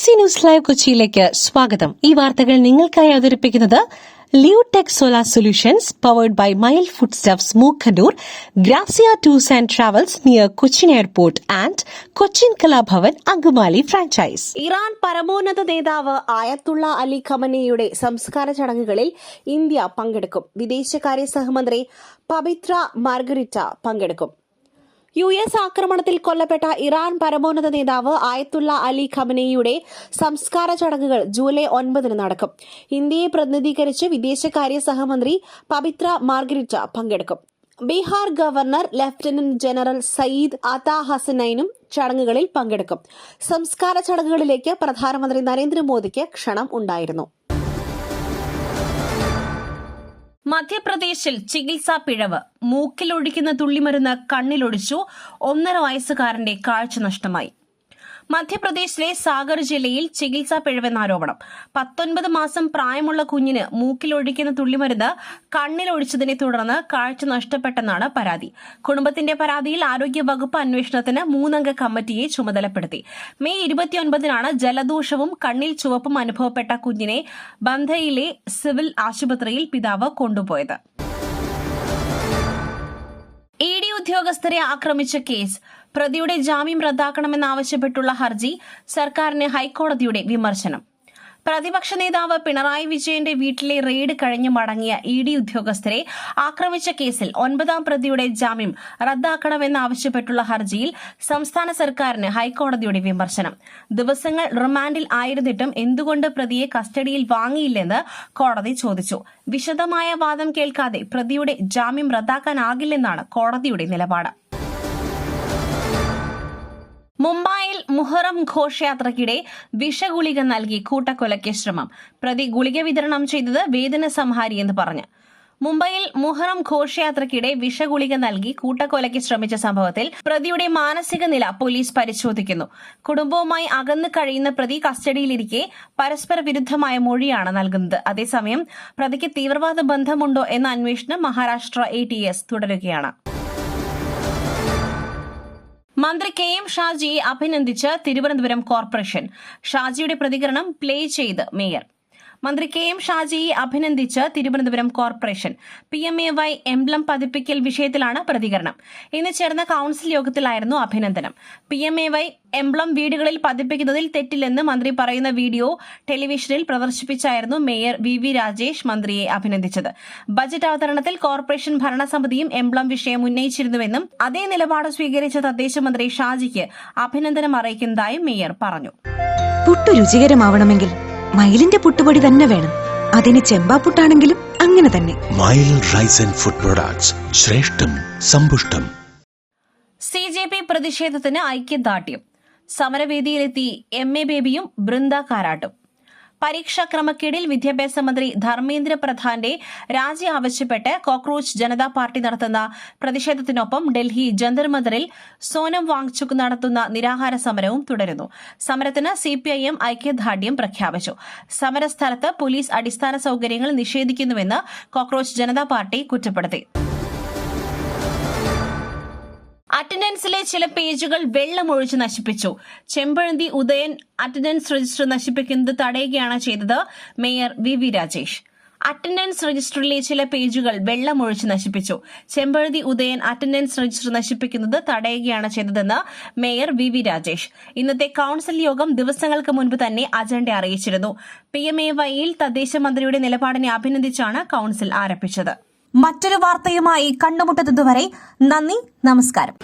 BBC news live കൊച്ചിയിലേക്ക് സ്വാഗതം. ഈ വാർത്തകൾ നിങ്ങൾക്കായി അവതരിപ്പിക്കുന്നത് Leotech solar solutions powered by Mile foodstuffs Mookkannoor, Grazia tours and travels near Cochin airport and Cochin Kalabhavan Angamaly franchise. Iran പരമോന്നത നേതാവ് ആയത്തുള്ള അലി ഖമനേയുടെ സംസ്കാര ചടങ്ങുകളിൽ ഇന്ത്യ പങ്കെടുക്കും. വിദേശകാര്യ സഹമന്ത്രി പവിത്ര മാർഗരിറ്റ പങ്കെടുക്കും. US ആക്രമണത്തിൽ കൊല്ലപ്പെട്ട ഇറാൻ പരമോന്നത നേതാവ് ആയത്തുള്ള അലി ഖമനേയുടെ സംസ്കാര ചടങ്ങുകൾ ജൂലൈ 9 നടക്കും. ഇന്ത്യയെ പ്രതിനിധീകരിച്ച് വിദേശകാര്യ സഹമന്ത്രി പവിത്ര മാർഗരിറ്റ പങ്കെടുക്കും. Bihar governor lieutenant general Syed Ata ഹസനൈനും ചടങ്ങുകളിൽ പങ്കെടുക്കും. സംസ്കാര ചടങ്ങുകളിലേക്ക് പ്രധാനമന്ത്രി നരേന്ദ്രമോദിക്ക് ക്ഷണം ഉണ്ടായിരുന്നു. മധ്യപ്രദേശിൽ ചികിത്സാ പിഴവ്. മൂക്കിലൊഴിക്കുന്ന തുള്ളിമരുന്ന് കണ്ണിലൊഴിച്ചു. 1.5 വയസ്സുകാരന്റെ കാഴ്ച നഷ്ടമായി. മധ്യപ്രദേശിലെ സാഗർ ജില്ലയിൽ ചികിത്സാ പിഴവെന്ന ആരോപണം. 19 മാസം പ്രായമുള്ള കുഞ്ഞിന് മൂക്കിലൊഴിക്കുന്ന തുള്ളിമരുന്ന് കണ്ണിലൊഴിച്ചതിനെ തുടർന്ന് കാഴ്ച നഷ്ടപ്പെട്ടെന്നാണ് പരാതി. കുടുംബത്തിന്റെ പരാതിയിൽ ആരോഗ്യവകുപ്പ് അന്വേഷണത്തിന് 3-അംഗ കമ്മിറ്റിയെ ചുമതലപ്പെടുത്തി. മെയ് 29-നാണ് ജലദോഷവും കണ്ണിൽ ചുവപ്പും അനുഭവപ്പെട്ട കുഞ്ഞിനെ ബന്ധയിലെ സിവിൽ ആശുപത്രിയിൽ പിതാവ് കൊണ്ടുപോയത്. ED ഉദ്യോഗസ്ഥരെ ആക്രമിച്ച കേസ്. പ്രതിയുടെ ജാമ്യം റദ്ദാക്കണമെന്നാവശ്യപ്പെട്ടുള്ള ഹർജി സർക്കാരിന് ഹൈക്കോടതിയുടെ വിമർശനം. പ്രതിപക്ഷ നേതാവ് പിണറായി വിജയന്റെ വീട്ടിലെ റെയ്ഡ് കഴിഞ്ഞ് മടങ്ങിയ ED ഉദ്യോഗസ്ഥരെ ആക്രമിച്ച കേസിൽ 9-ാം പ്രതിയുടെ ജാമ്യം റദ്ദാക്കണമെന്നാവശ്യപ്പെട്ടുള്ള ഹർജിയിൽ സംസ്ഥാന സർക്കാരിന് ഹൈക്കോടതിയുടെ വിമർശനം. ദിവസങ്ങൾ റിമാൻഡിൽ ആയിരുന്നിട്ടും എന്തുകൊണ്ട് പ്രതിയെ കസ്റ്റഡിയിൽ വാങ്ങിയില്ലെന്ന് കോടതി ചോദിച്ചു. വിശദമായ വാദം കേൾക്കാതെ പ്രതിയുടെ ജാമ്യം റദ്ദാക്കാനാകില്ലെന്നാണ് കോടതിയുടെ നിലപാട്. മുംബൈയിൽ മുഹറം ഘോഷയാത്രയ്ക്കിടെ വിഷഗുളിക നൽകി കൂട്ടക്കൊലയ്ക്ക് ശ്രമം. പ്രതി ഗുളിക വിതരണം ചെയ്തത് വേദന സംഹാരിയെന്ന് പറഞ്ഞ്. മുംബൈയിൽ മുഹറം ഘോഷയാത്രയ്ക്കിടെ വിഷഗുളിക നൽകി കൂട്ടക്കൊലയ്ക്ക് ശ്രമിച്ച സംഭവത്തിൽ പ്രതിയുടെ മാനസിക നില പോലീസ് പരിശോധിക്കുന്നു. കുടുംബവുമായി അകന്നു കഴിയുന്ന പ്രതി കസ്റ്റഡിയിലിരിക്കെ പരസ്പര വിരുദ്ധമായ മൊഴിയാണ് നൽകുന്നത്. അതേസമയം പ്രതിക്ക് തീവ്രവാദ ബന്ധമുണ്ടോ എന്ന അന്വേഷണം മഹാരാഷ്ട്ര ATS തുടരുകയാണ്. മന്ത്രി KM ഷാജിയെ അഭിനന്ദിച്ച് തിരുവനന്തപുരം കോർപ്പറേഷൻ. ഷാജിയുടെ പ്രതികരണം പ്ലേ ചെയ്ത് മേയർ. മന്ത്രി KM ഷാജിയെ അഭിനന്ദിച്ച് തിരുവനന്തപുരം കോർപ്പറേഷൻ. PMAY എംബ്ലം പതിപ്പിക്കൽ വിഷയത്തിലാണ് പ്രതികരണം. ഇന്ന് ചേർന്ന കൌൺസിൽ യോഗത്തിലായിരുന്നു അഭിനന്ദനം. PMAY എംബ്ലം വീടുകളിൽ പതിപ്പിക്കുന്നതിൽ തെറ്റില്ലെന്ന് മന്ത്രി പറയുന്ന വീഡിയോ ടെലിവിഷനിൽ പ്രദർശിപ്പിച്ചായിരുന്നു മേയർ VV രാജേഷ് മന്ത്രിയെ അഭിനന്ദിച്ചത്. ബജറ്റ് അവതരണത്തിൽ കോർപ്പറേഷൻ ഭരണസമിതിയും എംബ്ലം വിഷയം ഉന്നയിച്ചിരുന്നുവെന്നും അതേ നിലപാട് സ്വീകരിച്ച തദ്ദേശ മന്ത്രി ഷാജിക്ക് അഭിനന്ദനം അറിയിക്കുന്നതായും മേയർ പറഞ്ഞു. പുട്ടു രുചികരമാവണമെങ്കിൽ മയിലിന്റെ പുട്ടുപൊടി തന്നെ വേണം. അതിന് ചെമ്പാപ്പുട്ടാണെങ്കിലും അങ്ങനെ തന്നെ. മയിൽ റൈസ് ആൻഡ് ഫുഡ് പ്രൊഡക്ട്സ്, ശ്രേഷ്ഠം സമ്പുഷ്ടം. CJP പ്രതിഷേധത്തിന് ഐക്യദാർഢ്യം. സമരവേദിയിലെത്തി MA ബേബിയും ബൃന്ദ കാരാട്ടും. പരീക്ഷാ ക്രമക്കേടിൽ വിദ്യാഭ്യാസ മന്ത്രി ധർമ്മേന്ദ്ര പ്രധാന്റെ രാജി ആവശ്യപ്പെട്ട് കോക്രോച്ച് ജനതാ പാർട്ടി നടത്തുന്ന പ്രതിഷേധത്തിനൊപ്പം ഡൽഹി ജന്തർ മന്ദിറിൽ സോനം വാങ്ചുക് നടത്തുന്ന നിരാഹാര സമരവും തുടരുന്നു. സമരത്തിന് CPIM ഐക്യദാർഢ്യം പ്രഖ്യാപിച്ചു. സമരസ്ഥലത്ത് പോലീസ് അടിസ്ഥാന സൌകര്യങ്ങൾ നിഷേധിക്കുന്നുവെന്ന് കോക്രോച്ച് ജനതാ പാർട്ടി കുറ്റപ്പെടുത്തി. അറ്റൻഡൻസിലെ ചില പേജുകൾ വെള്ളമൊഴിച്ച് നശിപ്പിച്ചു. ചെമ്പഴന്തി ഉദയൻ അറ്റൻഡൻസ് രജിസ്റ്റർ നശിപ്പിക്കുന്നത് തടയുകയാണ് ചെയ്തത്. Mayor VV Rajesh. അറ്റൻഡൻസ് രജിസ്റ്ററിലെ ചില പേജുകൾ വെള്ളമൊഴിച്ച് നശിപ്പിച്ചു. ചെമ്പഴന്തി ഉദയൻ അറ്റൻഡൻസ് രജിസ്റ്റർ നശിപ്പിക്കുന്നത് തടയുകയാണ് ചെയ്തതെന്ന് മേയർ VV രാജേഷ്. ഇന്നത്തെ കൌൺസിൽ യോഗം ദിവസങ്ങൾക്ക് മുൻപ് തന്നെ അജണ്ട അറിയിച്ചിരുന്നു. PMAYയിൽ തദ്ദേശ മന്ത്രിയുടെ നിലപാടിനെ അഭിനന്ദിച്ചാണ് കൌൺസിൽ ആരംഭിച്ചത്. മറ്റൊരു വാർത്തയുമായി കണ്ടുമുട്ടുന്നതുവരെ നന്ദി, നമസ്കാരം.